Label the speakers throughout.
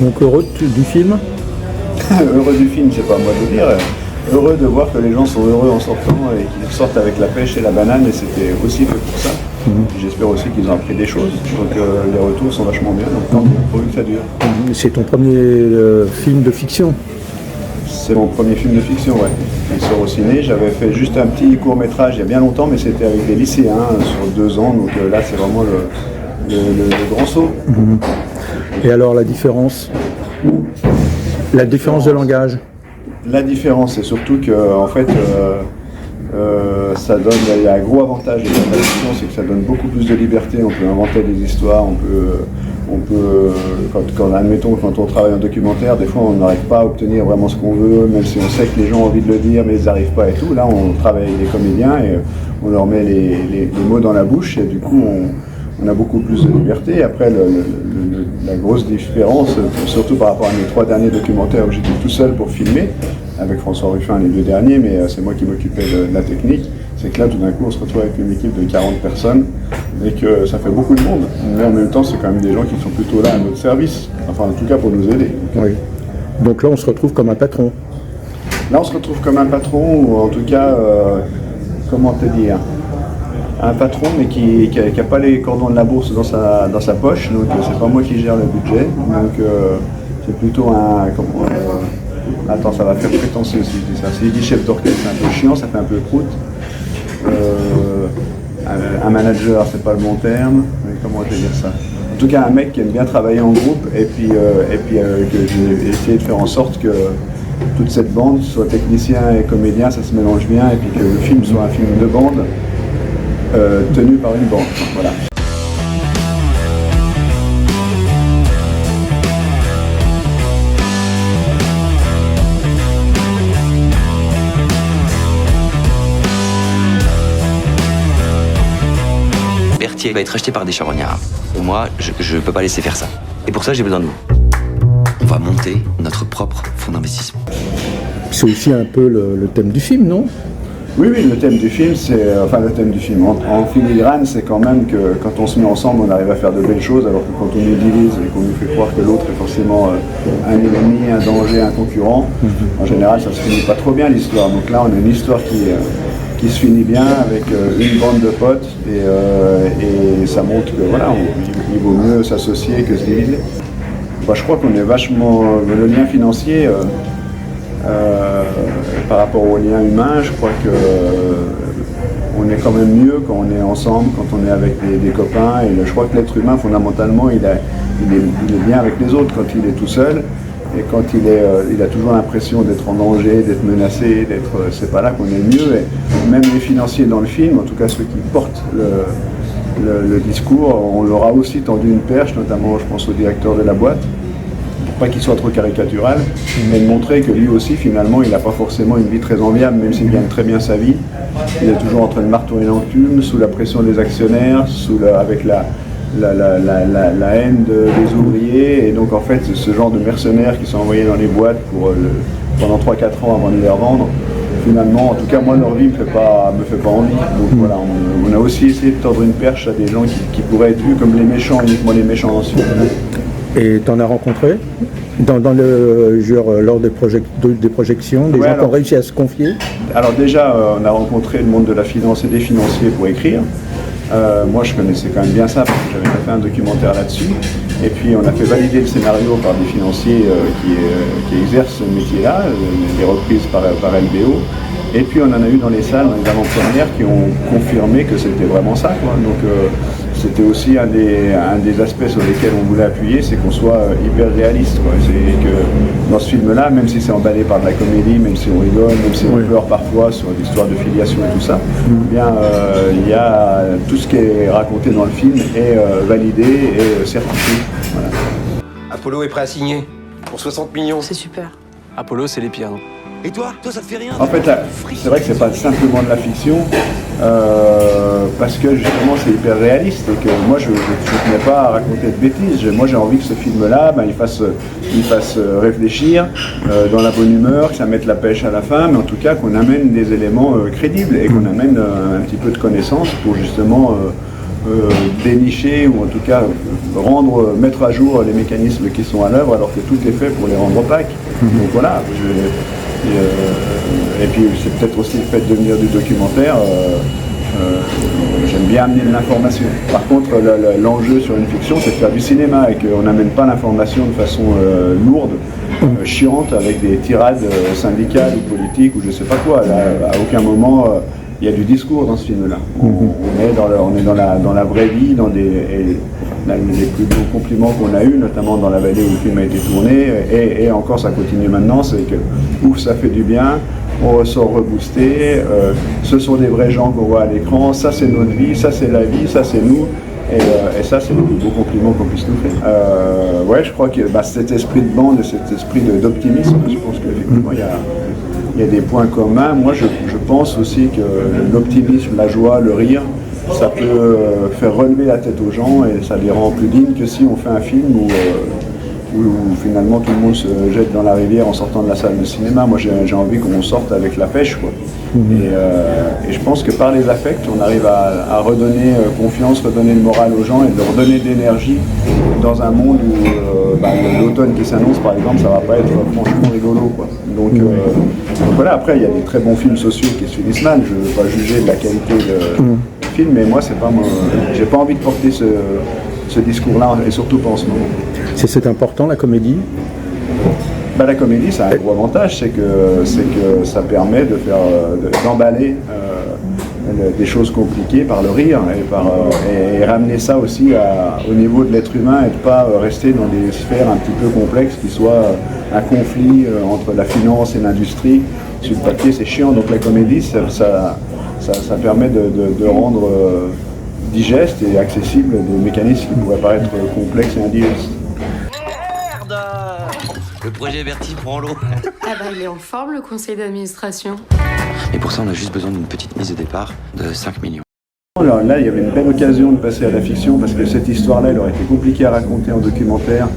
Speaker 1: Donc heureux du film?
Speaker 2: Heureux du film, c'est pas à moi de le dire. Heureux de voir que les gens sont heureux en sortant et qu'ils sortent avec la pêche et la banane, et c'était aussi fait pour ça. J'espère aussi qu'ils ont appris des choses, donc les retours sont vachement bien, donc tant mieux, pourvu que ça dure.
Speaker 1: C'est ton premier film de fiction?
Speaker 2: C'est mon premier film de fiction, ouais. Il sort au ciné, j'avais fait juste un petit court-métrage il y a bien longtemps, mais c'était avec des lycéens sur 2 ans, donc là c'est vraiment le grand saut.
Speaker 1: Et alors la différence? La différence de langage?
Speaker 2: La différence, c'est surtout que, en fait, ça donne, il y a un gros avantage de la fiction, c'est que ça donne beaucoup plus de liberté. On peut inventer des histoires, admettons, quand on travaille en documentaire, des fois on n'arrive pas à obtenir vraiment ce qu'on veut, même si on sait que les gens ont envie de le dire, mais ils n'arrivent pas et tout. Là, on travaille avec des comédiens et on leur met les mots dans la bouche, et du coup, on a beaucoup plus de liberté. Après, la grosse différence, surtout par rapport à mes 3 derniers documentaires où j'étais tout seul pour filmer, avec François Ruffin les 2 derniers, mais c'est moi qui m'occupais de la technique, c'est que là, tout d'un coup, on se retrouve avec une équipe de 40 personnes, et que ça fait beaucoup de monde. Mais en même temps, c'est quand même des gens qui sont plutôt là à notre service, enfin en tout cas pour nous aider.
Speaker 1: Oui. Donc là, on se retrouve comme un patron.
Speaker 2: Là, on se retrouve comme un patron, ou en tout cas, comment te dire, un patron, mais qui n'a pas les cordons de la bourse dans sa poche, donc c'est pas moi qui gère le budget, donc c'est plutôt attends, ça va faire prétentieux si je dis ça. Si je dis chef d'orchestre, c'est un peu chiant, ça fait un peu prout. Un manager, c'est pas le bon terme, mais comment je vais dire ça? En tout cas, un mec qui aime bien travailler en groupe, et puis que j'ai essayé de faire en sorte que toute cette bande, soit technicien et comédien, ça se mélange bien, et puis que le film soit un film de bande, tenu par une bande. Voilà.
Speaker 3: Berthier va être acheté par des charognards. Moi, je peux pas laisser faire ça. Et pour ça, j'ai besoin de vous. On va monter notre propre fonds d'investissement.
Speaker 1: C'est aussi un peu le thème du film, non?
Speaker 2: Oui, le thème du film, le thème du film, en filigrane, c'est quand même que quand on se met ensemble, on arrive à faire de belles choses, alors que quand on nous divise et qu'on nous fait croire que l'autre est forcément un ennemi, un danger, un concurrent, en général, ça se finit pas trop bien l'histoire. Donc là, on a une histoire qui se finit bien avec une bande de potes, et ça montre que voilà, il vaut mieux s'associer que se diviser. Je crois qu'on est vachement, le lien financier, par rapport au lien humain, je crois que on est quand même mieux quand on est ensemble, quand on est avec des copains, et je crois que l'être humain, fondamentalement, il est bien avec les autres quand il est tout seul, et quand il a toujours l'impression d'être en danger, d'être menacé, c'est pas là qu'on est mieux. Et même les financiers dans le film, en tout cas ceux qui portent le discours, on leur a aussi tendu une perche, notamment je pense au directeur de la boîte, pas qu'il soit trop caricatural, mais de montrer que lui aussi, finalement, il n'a pas forcément une vie très enviable, même s'il gagne très bien sa vie. Il est toujours en train de marteler l'enclume, sous la pression des actionnaires, avec la haine des ouvriers, et donc en fait, ce genre de mercenaires qui sont envoyés dans les boîtes pendant 3-4 ans avant de les revendre, finalement, en tout cas, moi, leur vie me fait pas envie. Donc voilà, on a aussi essayé de tordre une perche à des gens qui pourraient être vus comme les méchants, uniquement les méchants dans ce film.
Speaker 1: Et tu en as rencontré lors des projections, des gens qui ont réussi à se confier?
Speaker 2: Alors déjà, on a rencontré le monde de la finance et des financiers pour écrire. Moi, je connaissais quand même bien ça parce que j'avais fait un documentaire là-dessus. Et puis, on a fait valider le scénario par des financiers qui exercent ce métier-là, les reprises par LBO. Et puis, on en a eu dans les salles, dans les avant-premières, qui ont confirmé que c'était vraiment ça, quoi. Donc, c'était aussi un des aspects sur lesquels on voulait appuyer, c'est qu'on soit hyper réaliste, quoi. C'est que dans ce film-là, même si c'est emballé par de la comédie, même si on rigole, même si on pleure parfois sur l'histoire de filiation et tout ça, eh bien, il y a tout ce qui est raconté dans le film est validé et certifié. Voilà.
Speaker 4: Apollo est prêt à signer pour 60 millions.
Speaker 5: C'est super.
Speaker 6: Apollo, c'est les pires, non?
Speaker 4: Et toi ça te fait rien?
Speaker 2: En fait, là, c'est vrai que c'est pas simplement de la fiction, parce que justement c'est hyper réaliste et que moi je ne tenais pas à raconter de bêtises. Moi j'ai envie que ce film-là, il fasse réfléchir dans la bonne humeur, que ça mette la pêche à la fin, mais en tout cas qu'on amène des éléments crédibles et qu'on amène un petit peu de connaissances pour justement dénicher ou en tout cas mettre à jour les mécanismes qui sont à l'œuvre alors que tout est fait pour les rendre opaques. Donc voilà, et puis c'est peut-être aussi le fait de venir du documentaire. J'aime bien amener de l'information. Par contre, l'enjeu sur une fiction, c'est de faire du cinéma et qu'on n'amène pas l'information de façon lourde, chiante, avec des tirades syndicales ou politiques ou je sais pas quoi. Là, à aucun moment, il y a du discours dans ce film-là. On est dans la vraie vie, les plus beaux compliments qu'on a eus, notamment dans la vallée où le film a été tourné, et encore ça continue maintenant, c'est que ouf, ça fait du bien. On ressort reboosté, ce sont des vrais gens qu'on voit à l'écran, ça c'est notre vie, ça c'est la vie, ça c'est nous, et ça c'est le plus beau compliment qu'on puisse nous faire. Ouais, je crois que cet esprit de bande et cet esprit d'optimisme, je pense qu'effectivement il y a des points communs. Moi je pense aussi que l'optimisme, la joie, le rire, ça peut faire relever la tête aux gens et ça les rend plus dignes que si on fait un film où finalement tout le monde se jette dans la rivière en sortant de la salle de cinéma. Moi j'ai envie qu'on sorte avec la pêche, quoi. Et je pense que par les affects on arrive à redonner confiance, redonner le moral aux gens et de redonner de l'énergie dans un monde où l'automne qui s'annonce par exemple, ça va pas être franchement rigolo, quoi. Donc voilà, après il y a des très bons films sociaux qui se finissent mal, je veux pas juger de la qualité du film, mais moi c'est pas j'ai pas envie de porter ce discours-là, et surtout pas en ce moment.
Speaker 1: C'est important la comédie?
Speaker 2: La comédie, ça a un gros avantage, c'est que ça permet d'emballer des choses compliquées par le rire et ramener ça aussi au niveau de l'être humain et de pas rester dans des sphères un petit peu complexes qui soient un conflit entre la finance et l'industrie. Sur le papier, c'est chiant, donc la comédie, ça permet de rendre digeste et accessible des mécanismes qui pourraient paraître complexes et indigestes.
Speaker 3: Merde! Le projet Verti prend l'eau.
Speaker 5: Il est en forme, le conseil d'administration.
Speaker 3: Et pour ça, on a juste besoin d'une petite mise de départ de 5 millions.
Speaker 2: Alors là, il y avait une belle occasion de passer à la fiction parce que cette histoire-là, elle aurait été compliquée à raconter en documentaire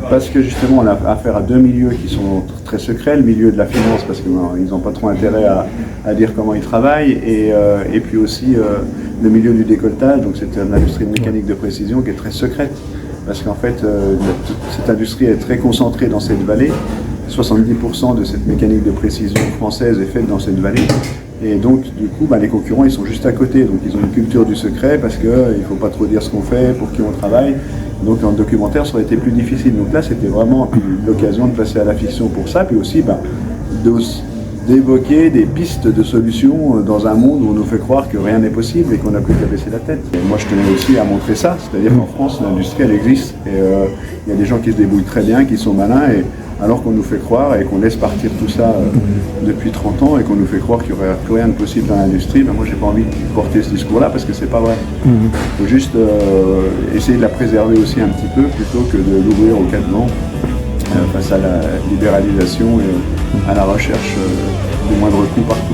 Speaker 2: parce que justement, on a affaire à deux milieux qui sont très secrets, le milieu de la finance parce qu'ils n'ont pas trop intérêt à dire comment ils travaillent et puis aussi le milieu du décolletage, donc c'est l'industrie de mécanique de précision qui est très secrète. Parce qu'en fait, cette industrie est très concentrée dans cette vallée. 70% de cette mécanique de précision française est faite dans cette vallée. Et donc, du coup, les concurrents, ils sont juste à côté. Donc, ils ont une culture du secret parce qu'il ne faut pas trop dire ce qu'on fait, pour qui on travaille. Donc, en documentaire, ça aurait été plus difficile. Donc là, c'était vraiment l'occasion de passer à la fiction pour ça. Puis aussi, d'évoquer des pistes de solutions dans un monde où on nous fait croire que rien n'est possible et qu'on n'a plus qu'à baisser la tête. Et moi je tenais aussi à montrer ça, c'est-à-dire qu'en France l'industrie elle existe et il y a des gens qui se débrouillent très bien, qui sont malins et alors qu'on nous fait croire et qu'on laisse partir tout ça depuis 30 ans et qu'on nous fait croire qu'il n'y aurait plus rien de possible dans l'industrie, moi j'ai pas envie de porter ce discours-là parce que c'est pas vrai. Il faut juste essayer de la préserver aussi un petit peu plutôt que de l'ouvrir aux quatre vents. Face à la libéralisation et à la recherche du moindre coût partout.